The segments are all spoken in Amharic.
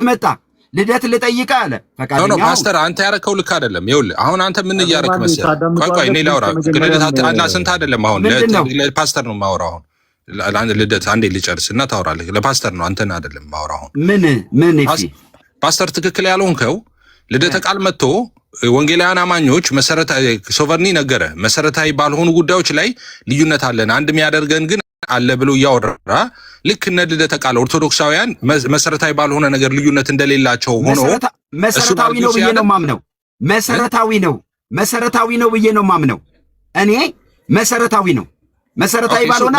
መጣ ልደት ልጠይቅ አለ ፈቃደኛ ነው ፓስተር አንተ ያረከው ልክ አይደለም ይኸውልህ አሁን አንተ ምን እያረክ መሰለህ ቆይ እኔ ላውራ ልደት አላስንት አይደለም አሁን ለፓስተር ነው ማውራው አሁን ልደት አንዴ ልጨርስና ታወራለህ ለፓስተር ነው አንተን አይደለም ማውራው አሁን ምን እሺ ፓስተር ትክክል ያልሆንከው ልደት ቃል መጥቶ ወንጌላውያን አማኞች መሰረታዊ ሶቨርኒ ነገረ መሰረታዊ ባልሆኑ ጉዳዮች ላይ ልዩነት አለን አንድ የሚያደርገን ግን አለ ብሎ ያወራ ልክ እነ ልደተ ቃል ኦርቶዶክሳውያን መሰረታዊ ባልሆነ ነገር ልዩነት እንደሌላቸው ሆኖ መሰረታዊ ነው ብዬ ነው ማምነው መሰረታዊ ነው ብዬ ነው ማምነው እኔ መሰረታዊ ባልሆነ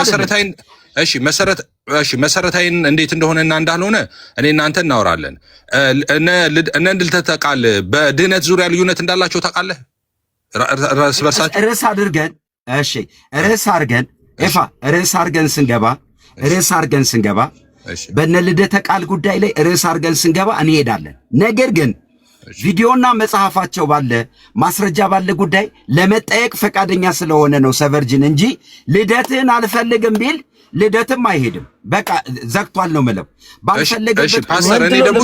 መሰረታዊ እንዴት እንደሆነና እንዳልሆነ እኔ እናንተ እናወራለን እነ ልደተ ቃል በድህነት ዙሪያ ልዩነት እንዳላቸው ታውቃለህ ራስ በርሳቸው ርዕስ አድርገን ስንገባ በነ ልደተ ቃል ጉዳይ ላይ ርዕስ አድርገን ስንገባ እንሄዳለን። ነገር ግን ቪዲዮና መጽሐፋቸው ባለ ማስረጃ ባለ ጉዳይ ለመጠየቅ ፈቃደኛ ስለሆነ ነው ሰቨርጅን እንጂ ልደትን አልፈልግም ቢል ልደትም አይሄድም። በቃ ዘግቷል ነው ማለት ባልፈለገበት ፓስተር እኔ ደግሞ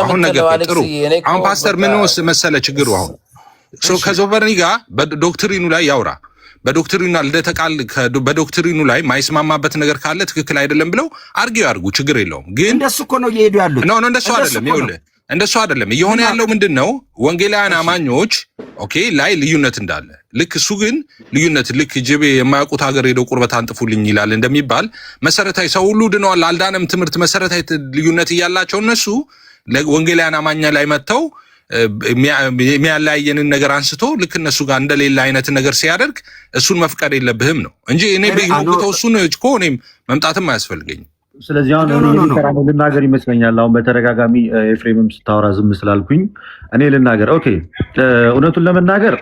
አሁን ነገር ጥሩ አሁን ፓስተር ምን መሰለ ችግሩ አሁን ከዞቨርኒ ጋር በዶክትሪኑ ላይ ያውራ በዶክትሪኑ ልደተ ቃል በዶክትሪኑ ላይ ማይስማማበት ነገር ካለ ትክክል አይደለም ብለው ያርጉ ችግር የለውም ግን እንደሱ እኮ ነው እየሄዱ ያሉት ነው እንደሱ አይደለም ይኸውልህ እንደሱ አይደለም እየሆነ ያለው ምንድነው ወንጌላውያን አማኞች ኦኬ ላይ ልዩነት እንዳለ ልክ እሱ ግን ልዩነት ልክ ጅቤ የማያውቁት ሀገር ሄደው ቁርበት አንጥፉልኝ ይላል እንደሚባል መሰረታዊ ሰው ሁሉ ድነዋል አልዳነም ትምህርት መሰረታዊ ልዩነት እያላቸው እነሱ ወንጌላውያን አማኛ ላይ መተው የሚያላየንን ነገር አንስቶ ልክ እነሱ ጋር እንደሌላ አይነት ነገር ሲያደርግ እሱን መፍቀድ የለብህም ነው እንጂ እኔ በይሞክተው እሱን እኮ እኔም መምጣትም አያስፈልገኝም ስለዚህ አሁን እኔ ልናገር ይመስለኛል አሁን በተደጋጋሚ ኤፍሬምም ስታወራ ዝም ስላልኩኝ እኔ ልናገር ኦኬ እውነቱን ለመናገር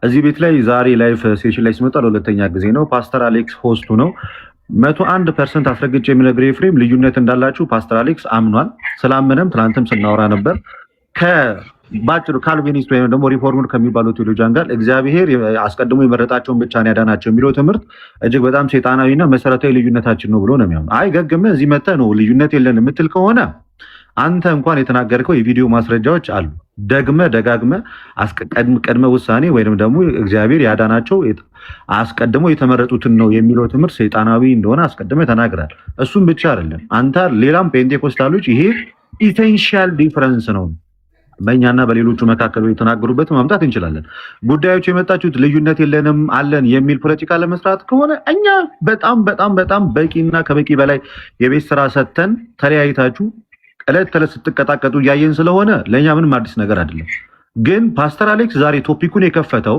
እዚህ ቤት ላይ ዛሬ ላይፍ ሴሽን ላይ ስመጣ ለሁለተኛ ጊዜ ነው ፓስተር አሌክስ ሆስቱ ነው 101% አስረግጬ የሚነግረው ኤፍሬም ልዩነት እንዳላችሁ ፓስተር አሌክስ አምኗል ስላመነም ትናንትም ስናወራ ነበር ባጭሩ ካልቪኒስት ወይም ደግሞ ሪፎርመር ከሚባለው ቴዎሎጂያን ጋር እግዚአብሔር አስቀድሞ የመረጣቸውን ብቻ ነው ያዳናቸው የሚለው ትምህርት እጅግ በጣም ሰይጣናዊና መሰረታዊ ልዩነታችን ነው ብሎ ነው የሚያምነው። አይ ገግመ እዚህ መተ ነው ልዩነት የለን የምትል ከሆነ አንተ እንኳን የተናገርከው የቪዲዮ ማስረጃዎች አሉ። ደጋግመ ቀድመ ውሳኔ ወይንም ደግሞ እግዚአብሔር ያዳናቸው አስቀድሞ የተመረጡትን ነው የሚለው ትምህርት ሰይጣናዊ እንደሆነ አስቀድመ ተናግራል። እሱም ብቻ አይደለም አንተ ሌላም ፔንቴኮስታሎች ይሄ ኢሴንሻል ዲፈረንስ ነው በእኛና በሌሎቹ መካከል የተናገሩበት ማምጣት እንችላለን። ጉዳዮቹ የመጣችሁት ልዩነት የለንም አለን የሚል ፖለቲካ ለመስራት ከሆነ እኛ በጣም በቂና ከበቂ በላይ የቤት ስራ ሰጥተን ተለያይታችሁ ዕለት ተዕለት ስትቀጣቀጡ እያየን ስለሆነ ለእኛ ምንም አዲስ ነገር አይደለም። ግን ፓስተር አሌክስ ዛሬ ቶፒኩን የከፈተው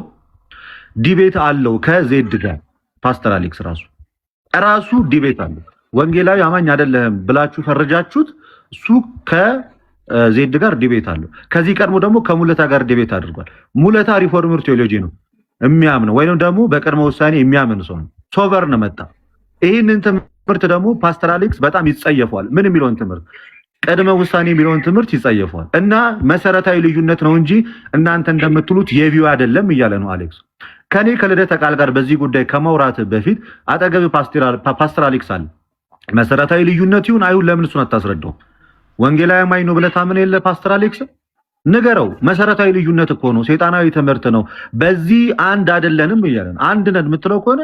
ዲቤት አለው ከዜድ ጋር ፓስተር አሌክስ ራሱ ዲቤት አለው። ወንጌላዊ አማኝ አይደለም ብላችሁ ፈረጃችሁት እሱ ዜድ ጋር ዲቤት አለው። ከዚህ ቀድሞ ደግሞ ከሙለታ ጋር ዲቤት አድርጓል። ሙለታ ሪፎርመር ቴዎሎጂ ነው የሚያምነው ወይንም ደግሞ በቅድመ ውሳኔ የሚያምን ሰው ነው። ሶቨርን መጣ። ይህንን ትምህርት ደግሞ ፓስተር አሌክስ በጣም ይጸየፈዋል። ምን የሚለውን ትምህርት ቅድመ ውሳኔ የሚለውን ትምህርት ይጸየፈዋል። እና መሰረታዊ ልዩነት ነው እንጂ እናንተ እንደምትሉት የቪው አይደለም እያለ ነው አሌክስ። ከኔ ከልደተ ቃል ጋር በዚህ ጉዳይ ከመውራት በፊት አጠገብ ፓስተር አሌክስ አለ። መሰረታዊ ልዩነት ይሁን አይሁን ለምን እሱን አታስረዳው? ወንጌላዊ አማኝ ነው ብለህ ታምን የለ ፓስተር አሌክስ ንገረው። መሰረታዊ ልዩነት እኮ ነው፣ ሰይጣናዊ ትምህርት ነው። በዚህ አንድ አይደለንም እያለን አንድ ነን የምትለው ከሆነ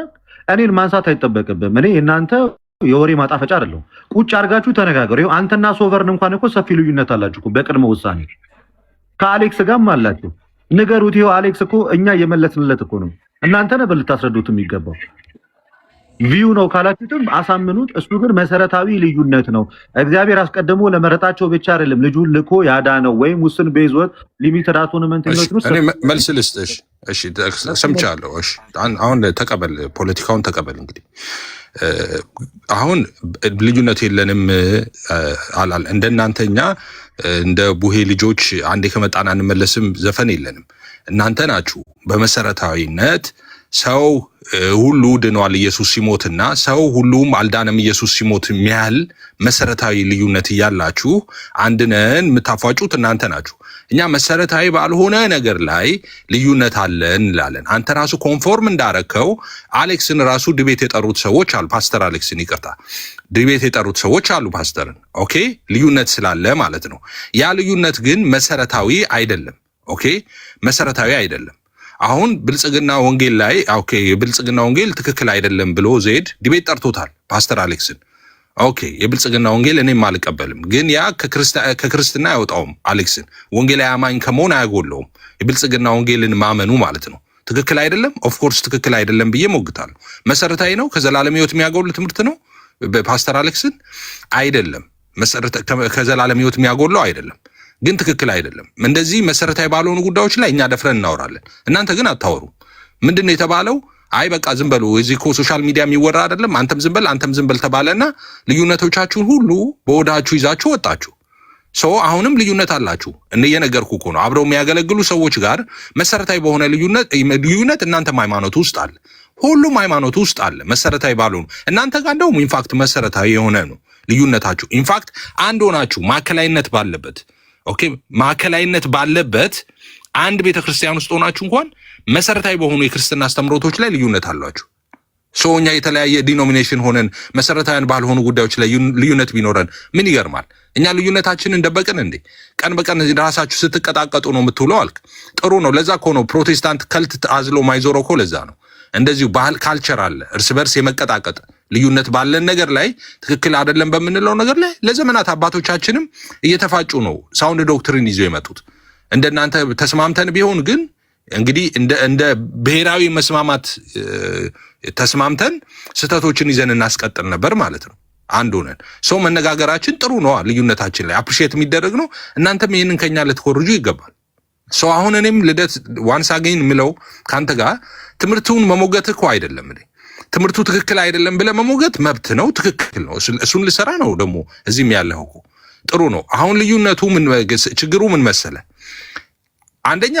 እኔን ማንሳት አይጠበቅብም። እኔ እናንተ የወሬ ማጣፈጫ አይደለም። ቁጭ አድርጋችሁ ተነጋገሩ። ይኸው አንተና ሶቨርን እንኳን እኮ ሰፊ ልዩነት አላችሁ እኮ በቅድመ ውሳኔ ከአሌክስ ጋርም አላችሁ። ንገሩት። ይኸው አሌክስ እኮ እኛ እየመለስንለት እኮ ነው። እናንተ ነበር ልታስረዱት የሚገባው። ቪው ነው ካላችሁትም አሳምኑት። እሱ ግን መሰረታዊ ልዩነት ነው። እግዚአብሔር አስቀድሞ ለመረጣቸው ብቻ አይደለም ልጁን ልኮ ያዳነው ወይም ውስን ቤዝወት ሊሚትድ አቶንመንት ነው። እኔ መልስ ልስጥሽ። እሺ ሰምቻለሁ። እሺ አሁን ተቀበል፣ ፖለቲካውን ተቀበል። እንግዲህ አሁን ልዩነት የለንም አላል እንደናንተኛ እንደ ቡሄ ልጆች አንዴ ከመጣን አንመለስም ዘፈን የለንም። እናንተ ናችሁ በመሰረታዊነት ሰው ሁሉ ድኗል ኢየሱስ ሲሞትና ሰው ሁሉም አልዳነም ኢየሱስ ሲሞት የሚያህል መሰረታዊ ልዩነት እያላችሁ አንድነን የምታፏጩት እናንተ ናችሁ። እኛ መሰረታዊ ባልሆነ ነገር ላይ ልዩነት አለ እንላለን። አንተ ራሱ ኮንፎርም እንዳረከው አሌክስን ራሱ ድቤት የጠሩት ሰዎች አሉ። ፓስተር አሌክስን ይቅርታ፣ ድቤት የጠሩት ሰዎች አሉ ፓስተርን። ኦኬ፣ ልዩነት ስላለ ማለት ነው። ያ ልዩነት ግን መሰረታዊ አይደለም። ኦኬ፣ መሰረታዊ አይደለም። አሁን ብልጽግና ወንጌል ላይ ኦኬ የብልጽግና ወንጌል ትክክል አይደለም ብሎ ዜድ ዲቤት ጠርቶታል ፓስተር አሌክስን። ኦኬ የብልጽግና ወንጌል እኔም አልቀበልም፣ ግን ያ ከክርስትና አያወጣውም። አሌክስን ወንጌላዊ አማኝ ከመሆን አያጎለውም። የብልጽግና ወንጌልን ማመኑ ማለት ነው። ትክክል አይደለም፣ ኦፍ ኮርስ ትክክል አይደለም ብዬ ሞግታለሁ። መሰረታዊ ነው፣ ከዘላለም ሕይወት የሚያጎል ትምህርት ነው በፓስተር አሌክስን አይደለም። ከዘላለም ሕይወት የሚያጎለው አይደለም፣ ግን ትክክል አይደለም። እንደዚህ መሰረታዊ ባልሆኑ ጉዳዮች ላይ እኛ ደፍረን እናወራለን፣ እናንተ ግን አታወሩ። ምንድን ነው የተባለው? አይ በቃ ዝም በሉ፣ እዚህ እኮ ሶሻል ሚዲያ የሚወራ አይደለም፣ አንተም ዝም በል አንተም ዝም በል ተባለና ልዩነቶቻችሁን ሁሉ በወዳችሁ ይዛችሁ ወጣችሁ። አሁንም ልዩነት አላችሁ። እየነገርኩ እኮ ነው። አብረው የሚያገለግሉ ሰዎች ጋር መሰረታዊ በሆነ ልዩነት እናንተም ሃይማኖት ውስጥ አለ፣ ሁሉም ሃይማኖት ውስጥ አለ። መሰረታዊ ባልሆኑ እናንተ ጋር እንደውም ኢንፋክት መሰረታዊ የሆነ ነው ልዩነታችሁ። ኢንፋክት አንድ ሆናችሁ ማዕከላዊነት ባለበት ኦኬ ማዕከላዊነት ባለበት አንድ ቤተክርስቲያን ውስጥ ሆናችሁ እንኳን መሰረታዊ በሆኑ የክርስትና አስተምሮቶች ላይ ልዩነት አላችሁ። እኛ የተለያየ ዲኖሚኔሽን ሆነን መሰረታዊያን ባልሆኑ ጉዳዮች ላይ ልዩነት ቢኖረን ምን ይገርማል? እኛ ልዩነታችንን እንደበቅን እንዴ? ቀን በቀን ራሳችሁ ስትቀጣቀጡ ነው የምትውለው አልክ። ጥሩ ነው። ለዛ እኮ ነው ፕሮቴስታንት ከልት አዝሎ ማይዞረው እኮ ለዛ ነው። እንደዚሁ ባህል ካልቸር አለ፣ እርስ በርስ የመቀጣቀጥ ልዩነት ባለን ነገር ላይ ትክክል አይደለም በምንለው ነገር ላይ ለዘመናት አባቶቻችንም እየተፋጩ ነው ሳውንድ ዶክትሪን ይዘው የመጡት። እንደናንተ ተስማምተን ቢሆን ግን እንግዲህ እንደ ብሔራዊ መስማማት ተስማምተን ስህተቶችን ይዘን እናስቀጥል ነበር ማለት ነው። አንድ ሆነን መነጋገራችን ጥሩ ነው። ልዩነታችን ላይ አፕሪሼት የሚደረግ ነው። እናንተም ይህንን ከኛ ልትኮርጁ ይገባል። አሁን እኔም ልደት ዋንስ አገኝ የምለው ከአንተ ጋር ትምህርቱን መሞገት እኮ አይደለም። ትምህርቱ ትክክል አይደለም ብለህ መሞገት መብት ነው፣ ትክክል ነው። እሱን ልሰራ ነው ደግሞ እዚህም ያለው እኮ ጥሩ ነው። አሁን ልዩነቱ ችግሩ ምን መሰለ? አንደኛ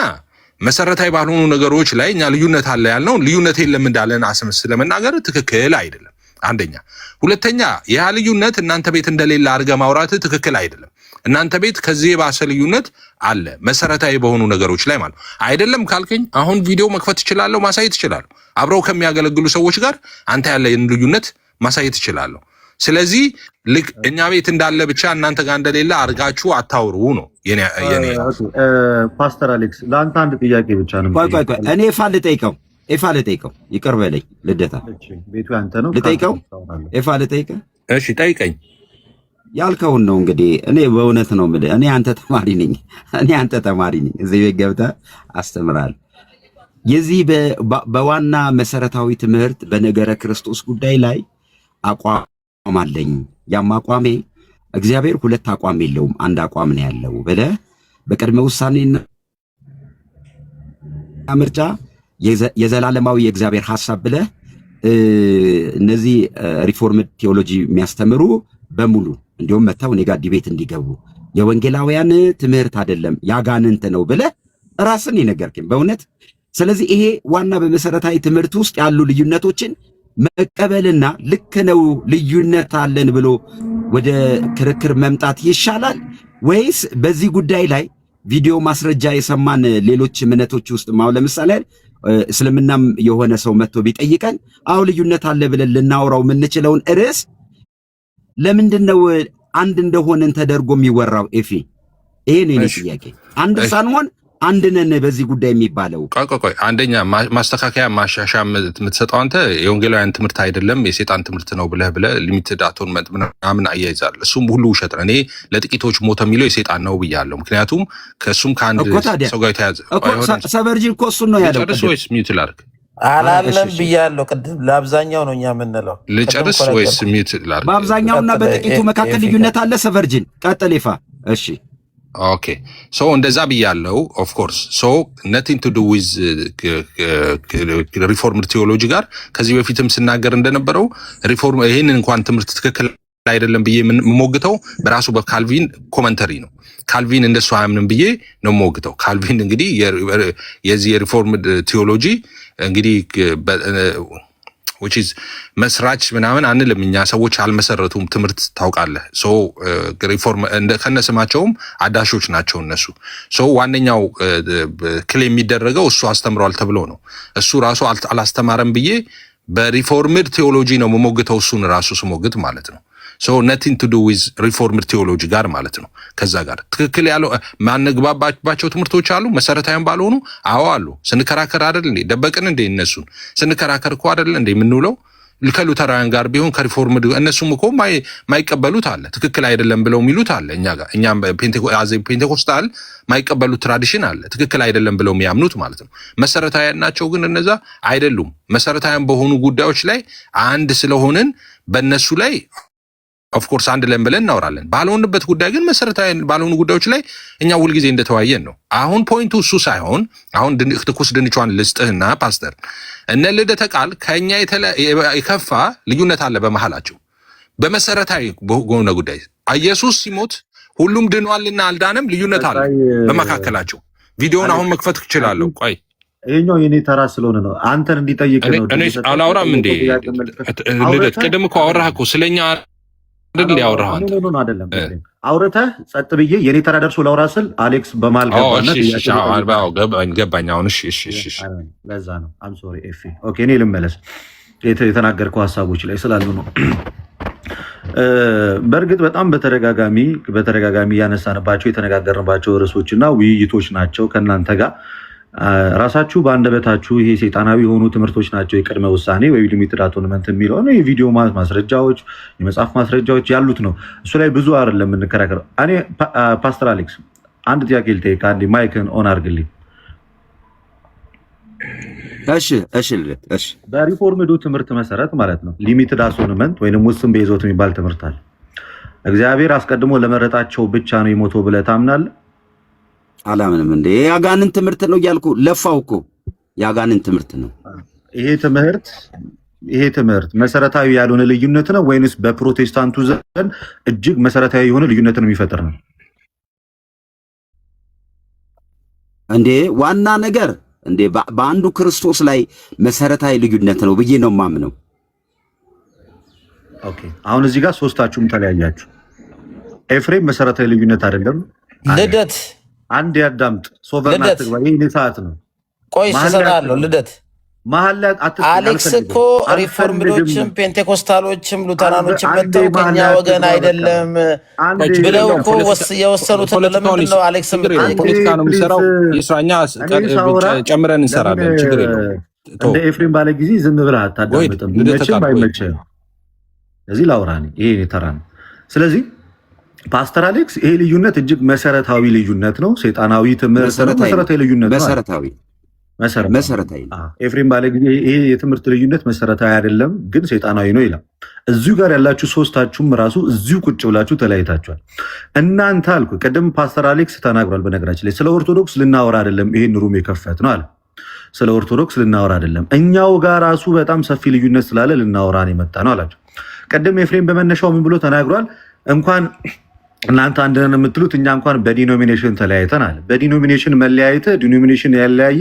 መሰረታዊ ባልሆኑ ነገሮች ላይ እኛ ልዩነት አለ ያልነው ልዩነት የለም እንዳለን አስመስለ መናገር ትክክል አይደለም። አንደኛ። ሁለተኛ ያ ልዩነት እናንተ ቤት እንደሌለ አድርገህ ማውራት ትክክል አይደለም። እናንተ ቤት ከዚህ የባሰ ልዩነት አለ መሰረታዊ በሆኑ ነገሮች ላይ ማለት አይደለም ካልከኝ አሁን ቪዲዮ መክፈት እችላለሁ፣ ማሳየት እችላለሁ። አብረው ከሚያገለግሉ ሰዎች ጋር አንተ ያለህን ልዩነት ማሳየት እችላለሁ። ስለዚህ ልክ እኛ ቤት እንዳለ ብቻ እናንተ ጋር እንደሌለ አድርጋችሁ አታውሩ ነው የኔ ፓስተር አሌክስ ለአንተ አንድ ጥያቄ ብቻ ነው። ቆይ እኔ ኤፋ ልጠይቀው ይቅር በለኝ ልደታ፣ ቤቱ ያንተ ነው። ልጠይቀው ኤፋ ልጠይቀው። እሺ ጠይቀኝ። ያልከውን ነው እንግዲህ እኔ በእውነት ነው የምልህ። እኔ አንተ ተማሪ ነኝ። እዚህ ቤት ገብተህ አስተምራለሁ። የዚህ በዋና መሰረታዊ ትምህርት በነገረ ክርስቶስ ጉዳይ ላይ አቋም አለኝ። ያም አቋሜ እግዚአብሔር ሁለት አቋም የለውም አንድ አቋም ነው ያለው ብለህ በቅድመ ውሳኔና ምርጫ የዘላለማዊ የእግዚአብሔር ሐሳብ ብለህ እነዚህ ሪፎርምድ ቴዎሎጂ የሚያስተምሩ በሙሉ እንዲሁም መተው እኔ ጋር ዲቤት እንዲገቡ የወንጌላውያን ትምህርት አይደለም ያጋንንት ነው ብለህ ራስን የነገርከኝ በእውነት። ስለዚህ ይሄ ዋና በመሰረታዊ ትምህርት ውስጥ ያሉ ልዩነቶችን መቀበልና ልክ ነው ልዩነት አለን ብሎ ወደ ክርክር መምጣት ይሻላል ወይስ በዚህ ጉዳይ ላይ ቪዲዮ ማስረጃ የሰማን ሌሎች እምነቶች ውስጥ ለምሳሌ እስልምናም የሆነ ሰው መጥቶ ቢጠይቀን ልዩነት አለ ብለን ልናወራው የምንችለውን ርዕስ ለምንድነው አንድ እንደሆነን ተደርጎ የሚወራው? ኤፊ ይሄ ነው የኔ ጥያቄ። አንድ ሳንሆን አንድ ነን በዚህ ጉዳይ የሚባለው። ቆይ አንደኛ ማስተካከያ ማሻሻያ የምትሰጠው አንተ የወንጌላውያን ትምህርት አይደለም የሴጣን ትምህርት ነው ብለህ ሊሚትድ አቶንመንት ምናምን አያይዛል። እሱም ሁሉ ውሸት ነው። እኔ ለጥቂቶች ሞተ የሚለው የሴጣን ነው ብያለሁ። ምክንያቱም ከእሱም ከአንድ ሰው ጋር የተያዘ ሰበርጂን እኮ እሱን ነው ያለው። ልጨርስ ወይስ ሚውት ላድርግ? አላለም ብያለሁ ቅድም። ለአብዛኛው ነው እኛ የምንለው። ልጨርስ ወይስ ሚውት ላድርግ? በአብዛኛውና በጥቂቱ መካከል ልዩነት አለ። ሰቨርጂን ቀጥል ይፋ። እሺ ኦኬ እንደዛ ብያለው። ኦፍ ኮርስ ነቲንግ ቱ ዱ ዊዝ ሪፎርምድ ቴዎሎጂ ጋር ከዚህ በፊትም ስናገር እንደነበረው ሪፎርም ይሄንን እንኳን ትምህርት ትክክል አይደለም ብዬ የምሞግተው በራሱ በካልቪን ኮመንተሪ ነው። ካልቪን እንደሱ አያምንም ብዬ ነው የምሞግተው። ካልቪን እንግዲህ የዚህ የሪፎርምድ ቴዎሎጂ እንግዲህ which is መስራች ምናምን አንልም እኛ ሰዎች አልመሰረቱም። ትምህርት ታውቃለህ። ሶ ሪፎርም ከነስማቸውም አዳሾች ናቸው እነሱ። ሶ ዋነኛው ክሌም የሚደረገው እሱ አስተምሯል ተብሎ ነው። እሱ ራሱ አላስተማረም ብዬ በሪፎርምድ ቴዎሎጂ ነው የምሞግተው። እሱን ራሱ ስሞግት ማለት ነው። ሶ nothing to do with reformed theology ጋር ማለት ነው። ከዛ ጋር ትክክል ያለው ማንግባባባቸው ትምህርቶች አሉ መሰረታዊም ባልሆኑ አዎ አሉ። ስንከራከር አይደል እንዴ ደበቅን እንዴ እነሱን ስንከራከር እኮ አይደል እንዴ የምንውለው ከሉተራውያን ጋር ቢሆን ከሪፎርምድ እነሱም እኮ ማይቀበሉት አለ ትክክል አይደለም ብለው የሚሉት አለ። እኛም ፔንቴኮስታል ማይቀበሉት ትራዲሽን አለ ትክክል አይደለም ብለው የሚያምኑት ማለት ነው። መሰረታዊያን ናቸው ግን እነዛ አይደሉም። መሰረታዊያን በሆኑ ጉዳዮች ላይ አንድ ስለሆንን በእነሱ ላይ ኦፍ ኮርስ አንድ ለን ብለን እናወራለን። ባልሆንበት ጉዳይ ግን መሰረታዊ ባልሆኑ ጉዳዮች ላይ እኛ ሁልጊዜ እንደተወያየን ነው። አሁን ፖይንቱ እሱ ሳይሆን አሁን ትኩስ ድንቿን ልስጥህና ፓስተር እነ ልደተ ቃል ከኛ የከፋ ልዩነት አለ በመሃላቸው በመሰረታዊ በሆነ ጉዳይ። ኢየሱስ ሲሞት ሁሉም ድኗልና አልዳንም ልዩነት አለ በመካከላቸው። ቪዲዮውን አሁን መክፈት እችላለሁ። ቆይ ይሄኛው የኔ ተራ ስለሆነ ነው አንተን እንዲጠይቅ ነው። እኔ አላወራም እንዴ ልደት ቅድም እኮ አወራህ እኮ ስለኛ አይደል ያወራህ ነው አይደለም አውርተህ ጸጥ ብዬ የኔ ተራ ደርሶ ላውራ ስል አሌክስ በማል ገባኝ። አሁን እሺ ለዛ ነው አም ሶሪ ኤፊ ኦኬ እኔ ልመለስ የተናገርከው ሀሳቦች ላይ ስላሉ ነው። በእርግጥ በጣም በተደጋጋሚ ያነሳንባቸው የተነጋገርንባቸው ርዕሶችና ውይይቶች ናቸው ከእናንተ ጋር ራሳችሁ በአንደበታችሁ ይሄ ሰይጣናዊ የሆኑ ትምህርቶች ናቸው የቅድመ ውሳኔ ወይ ሊሚትድ አቶንመንት የሚለው ነው። የቪዲዮ ማስረጃዎች የመጽሐፍ ማስረጃዎች ያሉት ነው። እሱ ላይ ብዙ አይደለም የምንከራከረው። እኔ ፓስተር አሌክስ አንድ ጥያቄ ልጠይቅ። አንዴ ማይክን ኦን አድርግልኝ። እሺ በሪፎርምዱ ትምህርት መሰረት ማለት ነው ሊሚትድ አቶንመንት ወይንም ውስን ቤዞት የሚባል ትምህርት አለ። እግዚአብሔር አስቀድሞ ለመረጣቸው ብቻ ነው የሞተው ብለህ ታምናለህ? አላምንም። እንዴ የአጋንንት ትምህርት ነው እያልኩ ለፋው እኮ የአጋንንት ትምህርት ነው ይሄ ትምህርት መሰረታዊ ያልሆነ ልዩነት ነው ወይንስ በፕሮቴስታንቱ ዘንድ እጅግ መሰረታዊ የሆነ ልዩነትን የሚፈጥር ነው? እንዴ ዋና ነገር እንዴ በአንዱ ክርስቶስ ላይ መሰረታዊ ልዩነት ነው ብዬ ነው የማምነው። ኦኬ አሁን እዚህ ጋር ሶስታችሁም ተለያያችሁ። ኤፍሬም መሰረታዊ ልዩነት አይደለም። ልደት አንድ ያዳምጥ። ሶቨርና ትግባ ይሄ ሰዓት ነው። ቆይ እሰጥሃለሁ። ልደት መሀል ላይ አሌክስ እኮ ሪፎርምዶችም ፔንቴኮስታሎችም ሉተራኖችም መጥተው ከኛ ወገን አይደለም ብለው እኮ የወሰኑትን ለምንድን ነው አሌክስ ፖለቲካ ነው የሚሰራው? የስራኛ ጨምረን እንሰራለን። ችግር የለውም። እንደ ኤፍሬም ባለ ጊዜ ዝም ብለህ አታዳምጥም። መቼም አይመችህም። ስለዚህ ላውራኒ ይሄ ተራ ነው። ስለዚህ ፓስተር አሌክስ ይሄ ልዩነት እጅግ መሰረታዊ ልዩነት ነው። ሰይጣናዊ ትምህርት መሰረታዊ ልዩነት ነው። መሰረታዊ ኤፍሬም ባለ ጊዜ ይሄ የትምህርት ልዩነት መሰረታዊ አይደለም ግን ሰይጣናዊ ነው ይላል። እዚሁ ጋር ያላችሁ ሶስታችሁም ራሱ እዚሁ ቁጭ ብላችሁ ተለያይታችኋል። እናንተ አልኩ ቅድም ፓስተር አሌክስ ተናግሯል። በነገራችን ላይ ስለ ኦርቶዶክስ ልናወራ አይደለም ይሄን ሩም የከፈት ነው አለ። ስለ ኦርቶዶክስ ልናወራ አይደለም እኛው ጋር ራሱ በጣም ሰፊ ልዩነት ስላለ ልናወራን የመጣ ነው አላቸው። ቅድም ኤፍሬም በመነሻው ምን ብሎ ተናግሯል? እንኳን እናንተ አንድ ነን የምትሉት እኛ እንኳን በዲኖሚኔሽን ተለያይተናል። በዲኖሚኔሽን መለያየት ዲኖሚኔሽን ያለያየ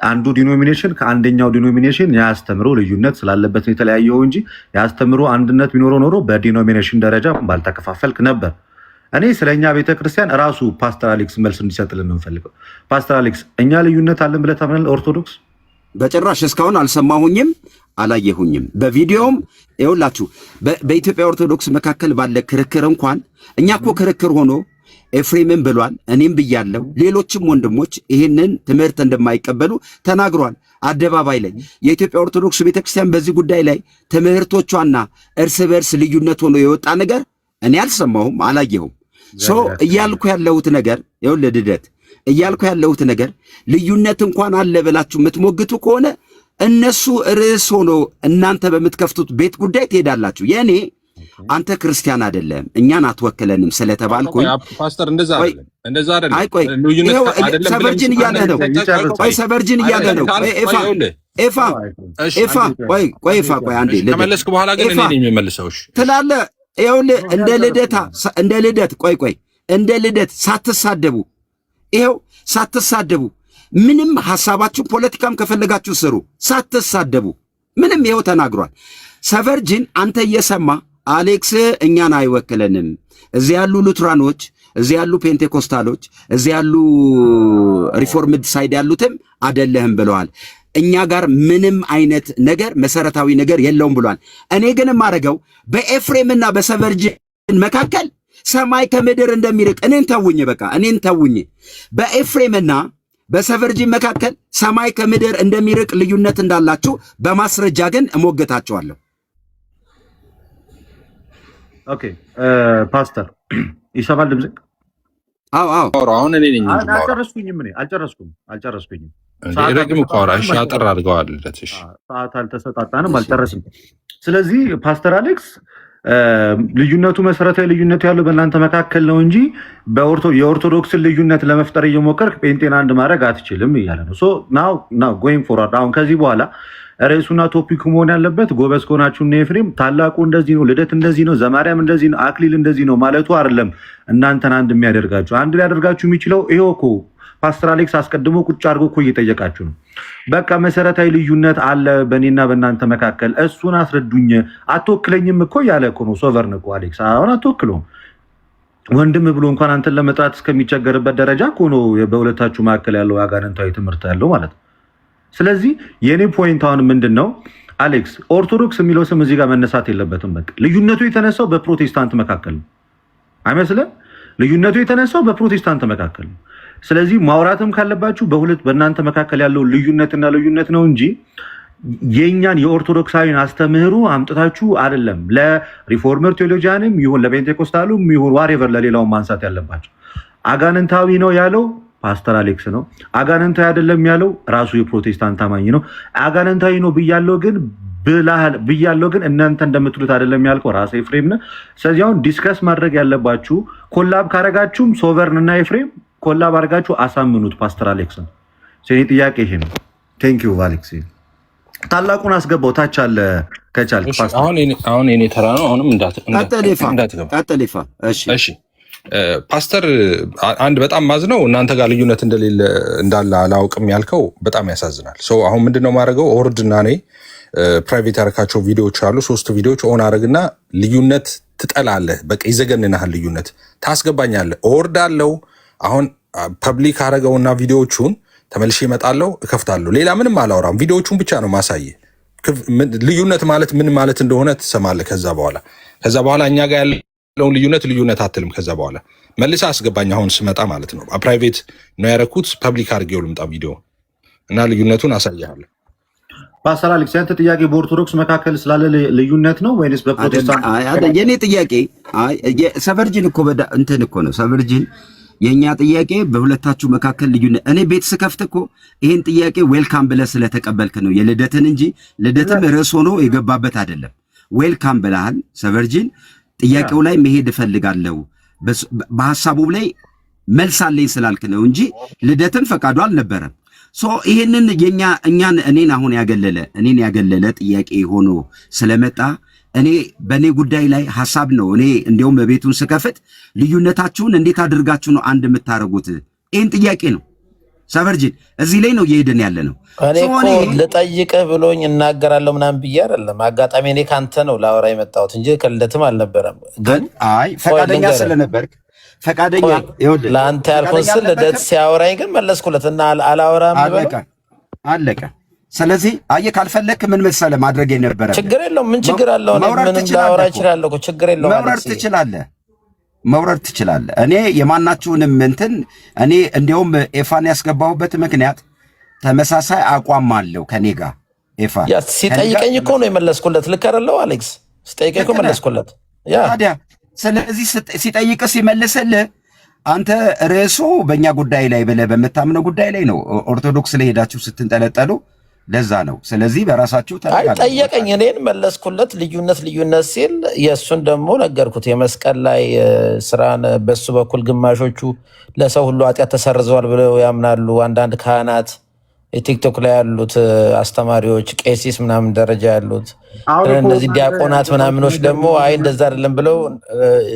አንዱ ዲኖሚኔሽን ከአንደኛው ዲኖሚኔሽን ያስተምሮ ልዩነት ስላለበት ነው የተለያየው እንጂ ያስተምሮ አንድነት ቢኖረው ኖሮ በዲኖሚኔሽን ደረጃ ባልተከፋፈልክ ነበር። እኔ ስለኛ ቤተክርስቲያን ራሱ ፓስተር አሌክስ መልስ እንዲሰጥልን ነው የምፈልገው። ፓስተር አሌክስ እኛ ልዩነት አለን ብለህ ታምናለህ? ኦርቶዶክስ በጭራሽ እስካሁን አልሰማሁኝም፣ አላየሁኝም። በቪዲዮም ይኸውላችሁ በኢትዮጵያ ኦርቶዶክስ መካከል ባለ ክርክር እንኳን እኛ እኮ ክርክር ሆኖ ኤፍሬምም ብሏል፣ እኔም ብያለሁ፣ ሌሎችም ወንድሞች ይህንን ትምህርት እንደማይቀበሉ ተናግሯል አደባባይ ላይ። የኢትዮጵያ ኦርቶዶክስ ቤተክርስቲያን በዚህ ጉዳይ ላይ ትምህርቶቿና እርስ በርስ ልዩነት ሆኖ የወጣ ነገር እኔ አልሰማሁም፣ አላየሁም። እያልኩ ያለሁት ነገር ይኸውልህ ልደት እያልኩ ያለሁት ነገር ልዩነት እንኳን አለ ብላችሁ የምትሞግቱ ከሆነ እነሱ ርዕስ ሆኖ እናንተ በምትከፍቱት ቤት ጉዳይ ትሄዳላችሁ። የኔ አንተ ክርስቲያን አይደለም እኛን አትወክለንም ስለተባልኩኝ ፓስተር እንደዛ አይደለም። አይ ቆይ ሰበርጅን እያለ ነው። ቆይ ሰበርጅን እያለ ነው። ኤፋ ቆይ አንዴ ከመለስክ በኋላ ግን እኔ ነኝ የምመልሰው። እሺ ትላለህ ይኸውልህ እንደ ልደት ቆይ እንደ ልደት ሳትሳደቡ ይኸው ሳትሳደቡ ምንም ሐሳባችሁ ፖለቲካም ከፈለጋችሁ ስሩ ሳትሳደቡ ምንም ይኸው ተናግሯል። ሰቨርጂን አንተ እየሰማ አሌክስ እኛን አይወክለንም፣ እዚህ ያሉ ሉትራኖች፣ እዚህ ያሉ ፔንቴኮስታሎች፣ እዚህ ያሉ ሪፎርምድ ሳይድ ያሉትም አይደለህም ብለዋል። እኛ ጋር ምንም አይነት ነገር መሰረታዊ ነገር የለውም ብሏል። እኔ ግን የማደርገው በኤፍሬምና በሰቨርጂን መካከል ሰማይ ከምድር እንደሚርቅ እኔን ተውኝ፣ በቃ እኔን ተውኝ። በኤፍሬምና በሰቨርጂን መካከል ሰማይ ከምድር እንደሚርቅ ልዩነት እንዳላችሁ በማስረጃ ግን እሞገታቸዋለሁ። ኦኬ ፓስተር ይሰማል ድምጽ? አዎ አሁን እኔ ነኝ። አልጨረስኩኝም። ረጅም እኮ አውራ። እሺ አጠር አድርገዋል። ሰዓት አልተሰጣጣንም፣ አልጨረስም። ስለዚህ ፓስተር አሌክስ ልዩነቱ መሰረታዊ ልዩነቱ ያለው በእናንተ መካከል ነው እንጂ የኦርቶዶክስን ልዩነት ለመፍጠር እየሞከርክ ጴንጤን አንድ ማድረግ አትችልም እያለ ነው። ሶ ናው ጎይንግ ፎርዋርድ አሁን ከዚህ በኋላ ርዕሱና ቶፒኩ መሆን ያለበት ጎበዝ ከሆናችሁ እነ ኤፍሬም ታላቁ እንደዚህ ነው፣ ልደት እንደዚህ ነው፣ ዘማርያም እንደዚህ ነው፣ አክሊል እንደዚህ ነው ማለቱ አይደለም እናንተን አንድ የሚያደርጋችሁ። አንድ ሊያደርጋችሁ የሚችለው ይሄው እኮ ፓስተር አሌክስ አስቀድሞ ቁጭ አድርጎ እኮ እየጠየቃችሁ ነው። በቃ መሰረታዊ ልዩነት አለ በእኔና በእናንተ መካከል፣ እሱን አስረዱኝ። አትወክለኝም እኮ ያለ እኮ ነው ሶቨርን እኮ አሌክስ። አሁን አትወክለውም። ወንድም ብሎ እንኳን አንተን ለመጥራት እስከሚቸገርበት ደረጃ እኮ ነው በሁለታችሁ መካከል ያለው አጋንንታዊ ትምህርት ያለው ማለት ነው። ስለዚህ የኔ ፖይንት አሁን ምንድን ነው አሌክስ፣ ኦርቶዶክስ የሚለው ስም እዚህ ጋር መነሳት የለበትም። በቃ ልዩነቱ የተነሳው በፕሮቴስታንት መካከል ነው አይመስልም? ልዩነቱ የተነሳው በፕሮቴስታንት መካከል ነው። ስለዚህ ማውራትም ካለባችሁ በእናንተ መካከል ያለው ልዩነትና ልዩነት ነው እንጂ የእኛን የኦርቶዶክሳዊን አስተምህሩ አምጥታችሁ አይደለም ለሪፎርመር ቴዎሎጂያንም ይሁን ለፔንቴኮስታሉም ይሁን ዋሬቨር ለሌላውን ማንሳት ያለባቸው። አጋንንታዊ ነው ያለው ፓስተር አሌክስ ነው። አጋንንታዊ አይደለም ያለው ራሱ የፕሮቴስታንት አማኝ ነው። አጋንንታዊ ነው ብያለው ግን እናንተ እንደምትሉት አይደለም ያልከው ራሱ ኤፍሬም ነው። ስለዚህ አሁን ዲስከስ ማድረግ ያለባችሁ ኮላብ ካረጋችሁም ሶቨርን እና ኤፍሬም ኮላብ አድርጋችሁ አሳምኑት ፓስተር አሌክስን። ስለኔ ጥያቄ ይሄ ነው። ቴንክ ዩ አሌክስ። ታላቁን አስገባው ታች አለ ከቻልክ ፓስተር። አሁን የኔ ተራ ነው። አሁንም እንዳትገባ። እሺ ፓስተር፣ አንድ በጣም ማዝነው እናንተ ጋር ልዩነት እንዳለ አላውቅም ያልከው በጣም ያሳዝናል። አሁን ምንድነው ማድረገው? ኦርድና እኔ ፕራይቬት ያረካቸው ቪዲዮዎች አሉ። 3 ቪዲዮዎች ኦን አረግና ልዩነት ትጠላለህ፣ በቃ ይዘገንናል፣ ልዩነት ታስገባኛለህ። ኦርድ አለው። አሁን ፐብሊክ አረገውና ቪዲዮዎቹን ተመልሼ እመጣለሁ፣ እከፍታለሁ። ሌላ ምንም አላወራም፣ ቪዲዮዎቹን ብቻ ነው ማሳየ። ልዩነት ማለት ምን ማለት እንደሆነ ትሰማለህ። ከዛ በኋላ እኛ ጋር ያለውን ልዩነት አትልም። ከዛ በኋላ መልሰህ አስገባኝ፣ አሁን ስመጣ ማለት ነው። ፕራይቬት ነው ያረኩት፣ ፐብሊክ አድርጌው ልምጣ ቪዲዮ እና ልዩነቱን አሳያለሁ። ፓስተር አሌክስ ያንተ ጥያቄ በኦርቶዶክስ መካከል ስላለ ልዩነት ነው ወይስ በፕሮቴስታንት? የኔ ጥያቄ ሰቨርጂን እኮ እንትን እኮ ነው ሰቨርጂን። የኛ ጥያቄ በሁለታችሁ መካከል ልዩነት፣ እኔ ቤት ስከፍት እኮ ይሄን ጥያቄ ዌልካም ብለህ ስለተቀበልክ ነው የልደትን እንጂ ልደትም ርዕስ ሆኖ የገባበት አይደለም። ዌልካም ብለሃል ሰቨርጂን። ጥያቄው ላይ መሄድ እፈልጋለሁ በሐሳቡ ላይ መልስ አለኝ ስላልክ ነው እንጂ ልደትን ፈቃዱ አልነበረም። ይሄንን እኔን አሁን ያገለለ ጥያቄ ሆኖ ስለመጣ እኔ በእኔ ጉዳይ ላይ ሐሳብ ነው። እኔ እንዲያውም በቤቱን ስከፍት ልዩነታችሁን እንዴት አድርጋችሁ ነው አንድ የምታደርጉት? ይህን ጥያቄ ነው ሰቨርጂን እዚህ ላይ ነው እየሄድን ያለ ነው። እኔ እኮ ልጠይቅህ ብሎኝ እናገራለሁ ምናምን ብዬ አይደለም። አጋጣሚ እኔ ካንተ ነው ላወራ የመጣሁት እንጂ ከልደትም አልነበረም። ግን ፈቃደኛ ስለነበርክ ፈቃደኛ ለአንተ ያልኩት ስል ልደት ሲያወራኝ ግን መለስኩለት እና አላወራም አለቀ። ስለዚህ አየህ ካልፈለክ ምን መሰለህ ማድረግ የነበረ ችግር የለውም። ምን ችግር አለው? ምንም ላወራ እችላለሁ እኮ ችግር የለውም። መውረድ ትችላለህ። እኔ የማናችሁንም እንትን እኔ እንዲያውም ኤፋን ያስገባሁበት ምክንያት ተመሳሳይ አቋም አለው ከኔ ጋር። ኤፋ ሲጠይቀኝ እኮ ነው የመለስኩለት። ልክ አይደለው አሌክስ? ሲጠይቀኝ እኮ መለስኩለት። ታዲያ ስለዚህ ሲጠይቅ ሲመልስልህ አንተ ርዕሱ በእኛ ጉዳይ ላይ ብለህ በምታምነው ጉዳይ ላይ ነው። ኦርቶዶክስ ላይ ሄዳችሁ ስትንጠለጠሉ ለዛ ነው። ስለዚህ በራሳችሁ ጠየቀኝ፣ እኔን መለስኩለት። ልዩነት ሲል የእሱን ደግሞ ነገርኩት። የመስቀል ላይ ስራን በሱ በኩል ግማሾቹ ለሰው ሁሉ ኃጢአት ተሰርዘዋል ብለው ያምናሉ። አንዳንድ ካህናት የቲክቶክ ላይ ያሉት አስተማሪዎች ቄሲስ ምናምን ደረጃ ያሉት እነዚህ ዲያቆናት ምናምኖች ደግሞ አይ እንደዛ አይደለም ብለው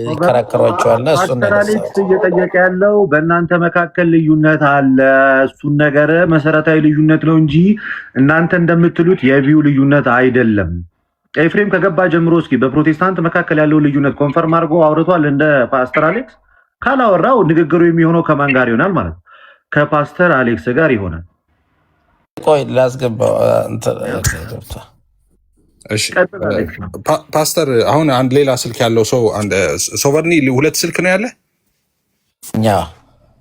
ይከራከሯቸዋልና እሱን አሌክስ እየጠየቀ ያለው በእናንተ መካከል ልዩነት አለ። እሱን ነገር መሰረታዊ ልዩነት ነው እንጂ እናንተ እንደምትሉት የቪው ልዩነት አይደለም። ኤፍሬም ከገባ ጀምሮ እስኪ በፕሮቴስታንት መካከል ያለው ልዩነት ኮንፈርም አድርጎ አውርቷል እንደ ፓስተር አሌክስ? ካላወራው ንግግሩ የሚሆነው ከማን ጋር ይሆናል ማለት ነው? ከፓስተር አሌክስ ጋር ይሆናል። ቆይ ላስገባው። እሺ ፓስተር፣ አሁን አንድ ሌላ ስልክ ያለው ሰው ሶቨርኒ 2 ስልክ ነው ያለ?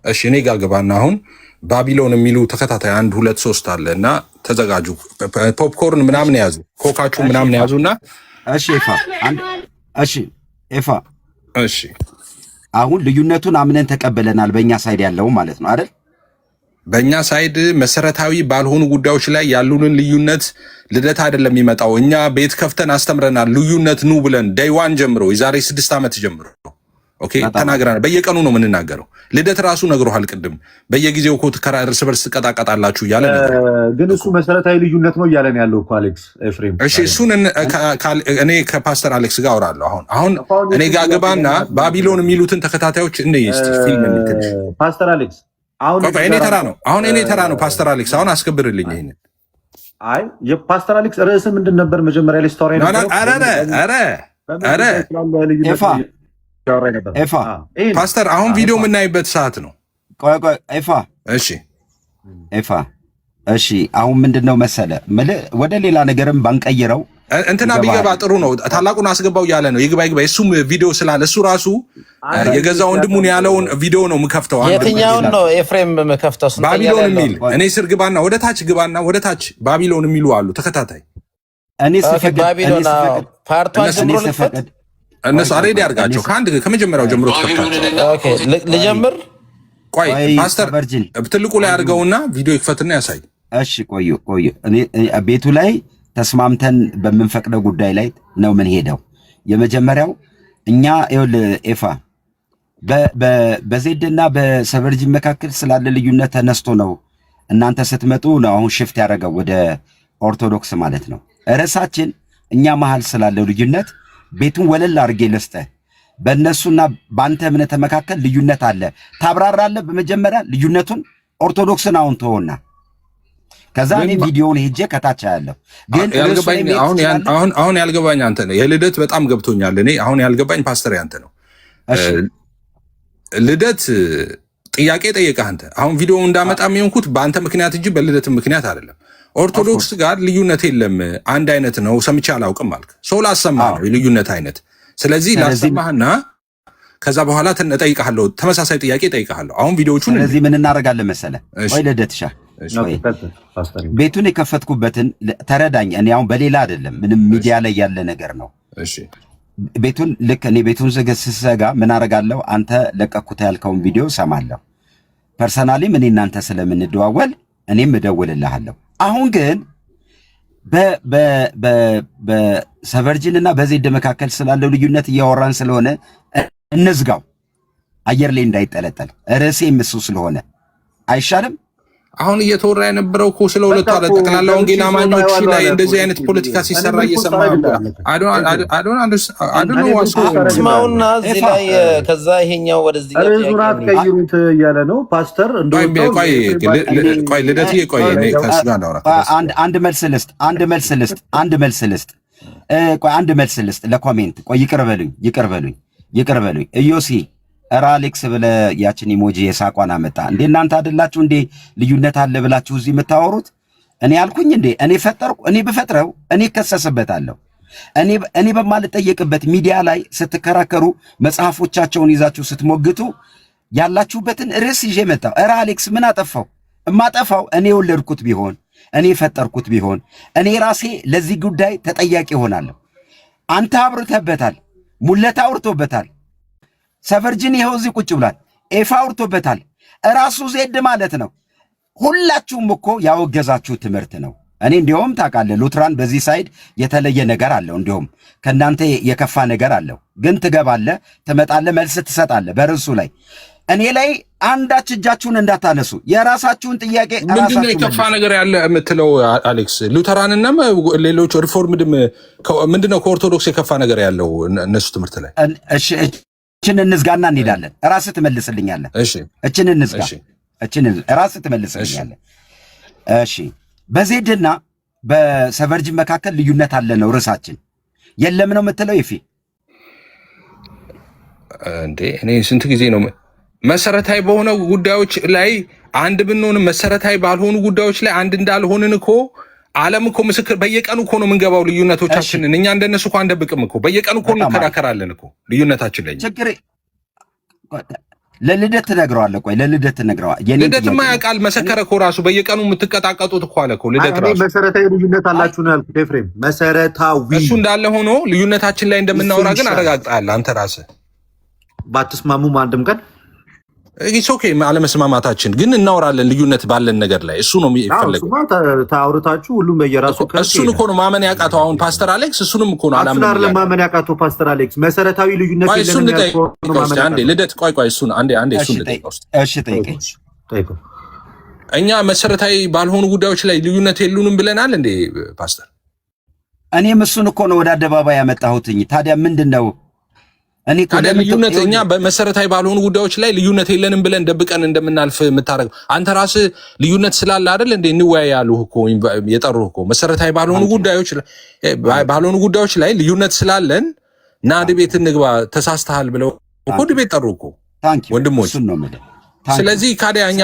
እሺ እኔ ጋር ግባና አሁን ባቢሎን የሚሉ ተከታታይ 1 2 3 አለ እና ተዘጋጁ። ፖፕኮርን ምናምን ያዙ፣ ኮካቹ ምናምን ያዙና እሺ ኤፋ እሺ አሁን ልዩነቱን አምነን ተቀበለናል። በእኛ ሳይድ ያለው ማለት ነው አይደል? በእኛ ሳይድ መሰረታዊ ባልሆኑ ጉዳዮች ላይ ያሉንን ልዩነት ልደት አይደለም የሚመጣው። እኛ ቤት ከፍተን አስተምረናል። ልዩነት ኑ ብለን ዳይዋን ጀምሮ የዛሬ 6 ዓመት ጀምሮ ኦኬ ተናግረናል። በየቀኑ ነው የምንናገረው። ልደት ራሱ ነግሮሃል ቅድም። በየጊዜው እኮ እርስ በርስ ትቀጣቀጣላችሁ እያለ ግን እሱ መሰረታዊ ልዩነት ነው እያለን ያለው እኮ አሌክስ ኤፍሬም። እሺ እሱን እኔ ከፓስተር አሌክስ ጋር አወራለሁ። አሁን እኔ ጋር ገባና ባቢሎን የሚሉትን ተከታታዮች ፊልም ፓስተር አሌክስ እኔ ተራ ነው ፓስተር አሌክስ አሁን አስከብርልኝ ይሄንን። አይ የፓስተር አሌክስ ርዕስ ምንድን ነበር መጀመሪያ ላይ ስቶሪ ነበር? ኤፋ ፓስተር አሁን ቪዲዮ የምናይበት ሰዓት ነው። እሺ አሁን ምንድነው መሰለ ወደ ሌላ ነገርም ባንቀይረው እንትና ቢገባ ጥሩ ነው። ታላቁን አስገባው እያለ ነው። ይግባ እሱም ቪዲዮ ስላለ እሱ ራሱ የገዛ ወንድሙን ያለውን ቪዲዮ ነው የምከፍተው። የትኛውን ነው ኤፍሬም የምከፍተው? ባቢሎን የሚል እኔ ስር ግባና ወደ ታች ባቢሎን የሚሉ አሉ ተከታታይ። እኔ ስፈቅድ ባቢሎን ፓርቷን ጀምሮ ልክፈት። እነሱ አሬዲ አድርጋቸው ከመጀመሪያው ጀምሮ ተከታታይ። ኦኬ ልጀምር። ቆይ ፓስተር ትልቁ ላይ አድርገውና ቪዲዮ ይክፈትና ያሳይ። እሺ ቆዩ እኔ ቤቱ ላይ ተስማምተን በምንፈቅደው ጉዳይ ላይ ነው ምን ሄደው። የመጀመሪያው እኛ ኤፋ በዜድና በሰቨርጂን መካከል ስላለ ልዩነት ተነስቶ ነው እናንተ ስትመጡ ነው አሁን ሽፍት ያደረገው ወደ ኦርቶዶክስ ማለት ነው። ርዕሳችን እኛ መሃል ስላለው ልዩነት ቤቱን ወለል አድርጌ ልስጥህ። በእነሱና በአንተ እምነት መካከል ልዩነት አለ ታብራራለህ። በመጀመሪያ ልዩነቱን ኦርቶዶክስን አሁን ተወና ከዛ እኔ ቪዲዮውን ሄጄ ከታች ያለው ግን አሁን ያልገባኝ አንተ ነው። የልደት በጣም ገብቶኛል። እኔ አሁን ያልገባኝ ፓስተር ያንተ ነው። ልደት ጥያቄ ጠየቀህ አንተ። አሁን ቪዲዮ እንዳመጣ የሚሆንኩት በአንተ ምክንያት እንጂ በልደት ምክንያት አይደለም። ኦርቶዶክስ ጋር ልዩነት የለም አንድ አይነት ነው ሰምቼ አላውቅም አልክ። ሰው ላሰማህ ነው የልዩነት አይነት። ስለዚህ ላሰማህና ከዛ በኋላ እጠይቅሃለሁ፣ ተመሳሳይ ጥያቄ እጠይቅሃለሁ። አሁን ቪዲዮቹን ስለዚህ ምን እናደርጋለን መሰለህ? ወይ ልደትሻ ቤቱን የከፈትኩበትን ተረዳኝ። እኔ አሁን በሌላ አይደለም ምንም ሚዲያ ላይ ያለ ነገር ነው። ቤቱን ልክ እኔ ቤቱን ስዘጋ ምን አደርጋለሁ? አንተ ለቀኩት ያልከውን ቪዲዮ ሰማለሁ። ፐርሰናሊም እኔ እናንተ ስለምንደዋወል እኔም እደውልልሃለሁ። አሁን ግን በሰቨርጂን እና በዜድ መካከል ስላለው ልዩነት እያወራን ስለሆነ እንዝጋው፣ አየር ላይ እንዳይጠለጠል። ርዕሴም እሱ ስለሆነ አይሻልም? አሁን እየተወራ የነበረው እኮ ስለ ሁለቱ አለ ጠቅላላ ወንጌል አማኞች ላይ እንደዚህ አይነት ፖለቲካ ሲሰራ እየሰማ ስማውና እዚህ ላይ ከዛ ይሄኛው ወደዚህ ርዕሱን ቀይሩት እያለ ነው ፓስተር። ቆይ ልደትዬ ቆይ እኔ ከእሱ ጋር ላውራ። አንድ መልስ ልስጥ ለኮሜንት። ቆይ ይቅር በሉኝ እዮሲ እራ አሌክስ ብለህ ያችን ኢሞጂ የሳቋን አመጣ እንዴ? እናንተ አይደላችሁ እንዴ ልዩነት አለ ብላችሁ እዚህ የምታወሩት? እኔ አልኩኝ እንዴ? እኔ ፈጠርኩ? እኔ ብፈጥረው እኔ እከሰስበታለሁ። እኔ በማልጠየቅበት ሚዲያ ላይ ስትከራከሩ መጽሐፎቻቸውን ይዛችሁ ስትሞግቱ ያላችሁበትን ርዕስ ይዤ መጣሁ። እራ አሌክስ ምን አጠፋው? እማጠፋው እኔ የወለድኩት ቢሆን እኔ የፈጠርኩት ቢሆን እኔ ራሴ ለዚህ ጉዳይ ተጠያቂ ሆናለሁ። አንተ አብርተበታል፣ ሙለታ አውርቶበታል፣ ሰቨርጂን ይኸው እዚህ ቁጭ ብሏል፣ ኤፋ አውርቶበታል፣ እራሱ ዜድ ማለት ነው። ሁላችሁም እኮ ያወገዛችሁ ትምህርት ነው። እኔ እንዲሁም ታውቃለህ ሉትራን በዚህ ሳይድ የተለየ ነገር አለው፣ እንዲሁም ከእናንተ የከፋ ነገር አለው። ግን ትገባለህ፣ ትመጣለህ፣ መልስ ትሰጣለህ በርዕሱ ላይ። እኔ ላይ አንዳች እጃችሁን እንዳታነሱ። የራሳችሁን ጥያቄ ምንድነው የከፋ ነገር ያለ የምትለው አሌክስ? ሉተራንናም ሌሎች ሪፎርምድም ምንድነው ከኦርቶዶክስ የከፋ ነገር ያለው እነሱ ትምህርት ላይ? እሺ እችን እንዝጋና እንሄዳለን። ራስህ ትመልስልኛለህ። እሺ እችን እንዝጋ። እችን ራስህ ትመልስልኛለህ። እሺ በዜድና በሰቨርጅን መካከል ልዩነት አለ ነው ርዕሳችን። የለም ነው የምትለው ይፊ እንዴ? እኔ ስንት ጊዜ ነው መሰረታዊ በሆነ ጉዳዮች ላይ አንድ ብንሆን መሰረታዊ ባልሆኑ ጉዳዮች ላይ አንድ እንዳልሆንን እኮ ዓለም እኮ ምስክር በየቀኑ እኮ ነው የምንገባው ልዩነቶቻችንን። እኛ እንደነሱ እኮ አንደብቅም እኮ በየቀኑ እኮ እንከራከራለን እኮ ልዩነታችን ላይ። ችግር ለልደት ትነግረዋለህ። ቆይ ለልደት ትነግረዋለህ። ልደትማ ያውቃል መሰከረ እኮ ራሱ በየቀኑ የምትቀጣቀጡት እኮ አለ እኮ ልደት ራሱ። መሰረታዊ ልዩነት አላችሁ ነው ያልኩት ኤፍሬም። መሰረታዊ እሱ እንዳለ ሆኖ ልዩነታችን ላይ እንደምናወራ ግን አረጋግጠሃል አንተ ራስህ። ባትስማሙም አንድም ቀን ኢትስ ኦኬ አለመስማማታችን ግን እናወራለን ልዩነት ባለን ነገር ላይ። እሱ ነው የሚፈለገው። ታውሩታችሁ ሁሉም በየራሱ እሱን እኮ ነው ማመን ያቃተው አሁን ፓስተር አሌክስ። እሱንም እኮ ነው አላምን ማመን ያቃተው ፓስተር አሌክስ። መሰረታዊ ልዩነት የለንም ያልኩት አንዴ ልደት ቆይ እሱን አንዴ እሱን ልጠይቀው። እሺ ጠይቀው። እኛ መሰረታዊ ባልሆኑ ጉዳዮች ላይ ልዩነት የሉንም ብለናል እንዴ ፓስተር? እኔም እሱን እኮ ነው ወደ አደባባይ ያመጣሁትኝ። ታዲያ ምንድነው እኔ ታዲያ ልዩነት እኛ በመሰረታዊ ባልሆኑ ጉዳዮች ላይ ልዩነት የለንም ብለን ደብቀን እንደምናልፍ የምታረገው አንተ ራስህ ልዩነት ስላለ አይደል እንዴ? እንወያያሉህ እኮ የጠሩህ እኮ መሰረታዊ ባልሆኑ ጉዳዮች ላይ ልዩነት ስላለን ና ድቤት እንግባ ተሳስተሃል ብለው እኮ ድቤት ጠሩ እኮ ወንድሞች። ስለዚህ ካዲያ እኛ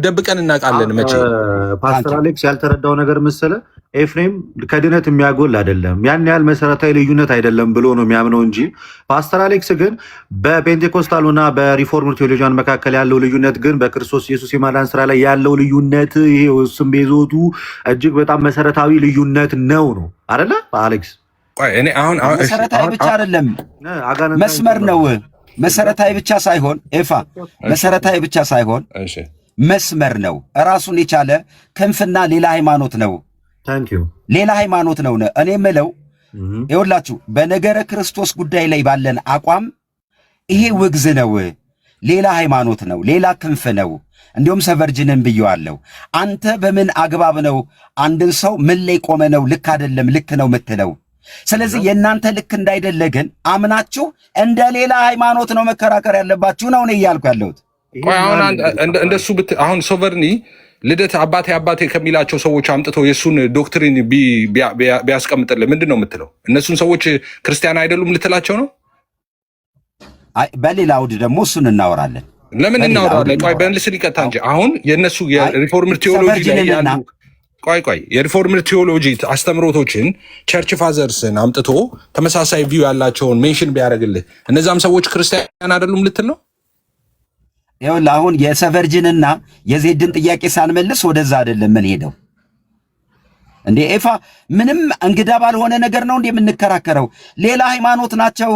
ደብቀን እናውቃለን። መቼ ፓስተር አሌክስ ያልተረዳው ነገር መሰለህ ኤፍሬም ከድነት የሚያጎል አይደለም፣ ያን ያህል መሰረታዊ ልዩነት አይደለም ብሎ ነው የሚያምነው እንጂ ፓስተር አሌክስ ግን በፔንቴኮስታሉና በሪፎርም ቴዎሎጂያን መካከል ያለው ልዩነት ግን በክርስቶስ ኢየሱስ የማዳን ስራ ላይ ያለው ልዩነት ይሄ ስም ቤዞቱ እጅግ በጣም መሰረታዊ ልዩነት ነው አይደለ አሌክስ? እኔ አሁን መሰረታዊ ብቻ አይደለም መስመር ነው። መሰረታዊ ብቻ ሳይሆን ኤፋ መሰረታዊ ብቻ ሳይሆን መስመር ነው። ራሱን የቻለ ክንፍና ሌላ ሃይማኖት ነው። ሌላ ሃይማኖት ነው። እኔ የምለው ይኸውላችሁ በነገረ ክርስቶስ ጉዳይ ላይ ባለን አቋም ይሄ ውግዝ ነው፣ ሌላ ሃይማኖት ነው፣ ሌላ ክንፍ ነው። እንዲሁም ሰቨርጅንን ብየዋለሁ። አንተ በምን አግባብ ነው አንድን ሰው ምን ላይ ቆመ ነው ልክ አይደለም ልክ ነው የምትለው? ስለዚህ የእናንተ ልክ እንዳይደለ ግን አምናችሁ እንደ ሌላ ሃይማኖት ነው መከራከር ያለባችሁ ነው እያልኩ ያለሁት። አሁን እንደሱ አሁን ሶቨርኒ ልደት አባቴ ከሚላቸው ሰዎች አምጥቶ የእሱን ዶክትሪን ቢያስቀምጥልህ ምንድን ነው የምትለው? እነሱን ሰዎች ክርስቲያን አይደሉም ልትላቸው ነው? በሌላ አውድ ደግሞ እሱን እናወራለን። ለምን እናወራለን? ቆይ በእንልስል ይቀጣ እንጂ አሁን የእነሱ የሪፎርምድ ቴዎሎጂ ላይ ያሉ የሪፎርምድ ቴዎሎጂ አስተምሮቶችን ቸርች ፋዘርስን አምጥቶ ተመሳሳይ ቪው ያላቸውን ሜንሽን ቢያደርግልህ እነዛም ሰዎች ክርስቲያን አይደሉም ልትል ነው? ይኸውልህ አሁን የሰቨርጅንና የዜድን ጥያቄ ሳንመልስ ወደዛ አይደለም ምን ሄደው እንዴ ኤፋ ምንም እንግዳ ባልሆነ ነገር ነው እንዴ የምንከራከረው? ሌላ ሃይማኖት ናቸው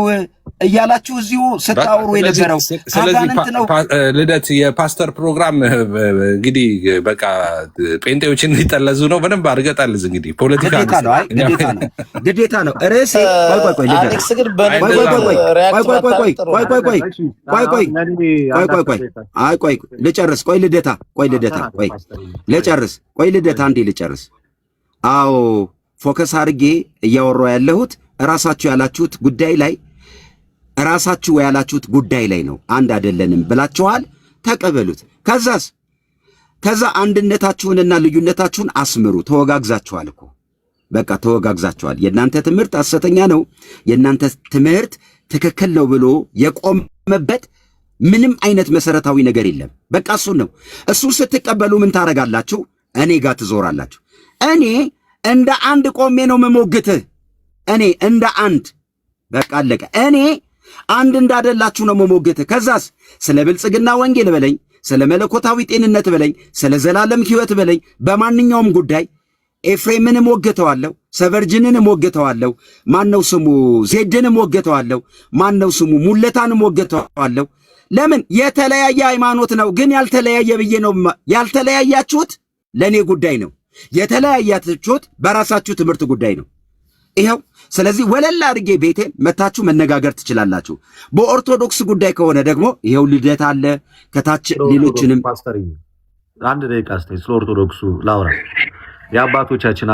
እያላችሁ እዚሁ ስታወሩ የነበረው ካጋንንት ነው። ልደት የፓስተር ፕሮግራም እንግዲህ በቃ ጴንጤዎችን ሊጠለዙ ነው። በደንብ አድርገህ ጠልዝ። እንግዲህ ፖለቲካ ግዴታ ነው። ርዕሴ ልጨርስ። ልደታ አንዴ ልጨርስ። አዎ ፎከስ አድርጌ እያወራሁ ያለሁት ራሳችሁ ያላችሁት ጉዳይ ላይ ነው። አንድ አይደለንም ብላችኋል፣ ተቀበሉት። ከዛ አንድነታችሁንና ልዩነታችሁን አስምሩ። ተወጋግዛችኋል እኮ በቃ ተወጋግዛችኋል። የእናንተ ትምህርት ሐሰተኛ ነው፣ የእናንተ ትምህርት ትክክል ነው ብሎ የቆመበት ምንም አይነት መሰረታዊ ነገር የለም። በቃ እሱን ነው። እሱን ስትቀበሉ ምን ታረጋላችሁ? እኔ ጋር ትዞራላችሁ። እኔ እንደ አንድ ቆሜ ነው መሞግትህ። እኔ እንደ አንድ በቃ አለቀ። እኔ አንድ እንዳደላችሁ ነው መሞግትህ። ከዛስ ስለ ብልጽግና ወንጌል በለኝ፣ ስለ መለኮታዊ ጤንነት በለኝ፣ ስለ ዘላለም ሕይወት በለኝ። በማንኛውም ጉዳይ ኤፍሬምን እሞግተዋለሁ፣ ሰቨርጅንን እሞግተዋለሁ፣ ማነው ስሙ ዜድን እሞግተዋለሁ፣ ማነው ስሙ ሙለታን እሞግተዋለሁ። ለምን? የተለያየ ሃይማኖት ነው። ግን ያልተለያየ ብዬ ነው። ያልተለያያችሁት ለእኔ ጉዳይ ነው። የተለያያችሁት በራሳችሁ ትምህርት ጉዳይ ነው። ይኸው። ስለዚህ ወለላ አድርጌ ቤቴን መታችሁ መነጋገር ትችላላችሁ። በኦርቶዶክስ ጉዳይ ከሆነ ደግሞ ይኸው ልደት አለ ከታች ሌሎችንም አንድ ደቂቃ ስለ ኦርቶዶክሱ ላውራ የአባቶቻችን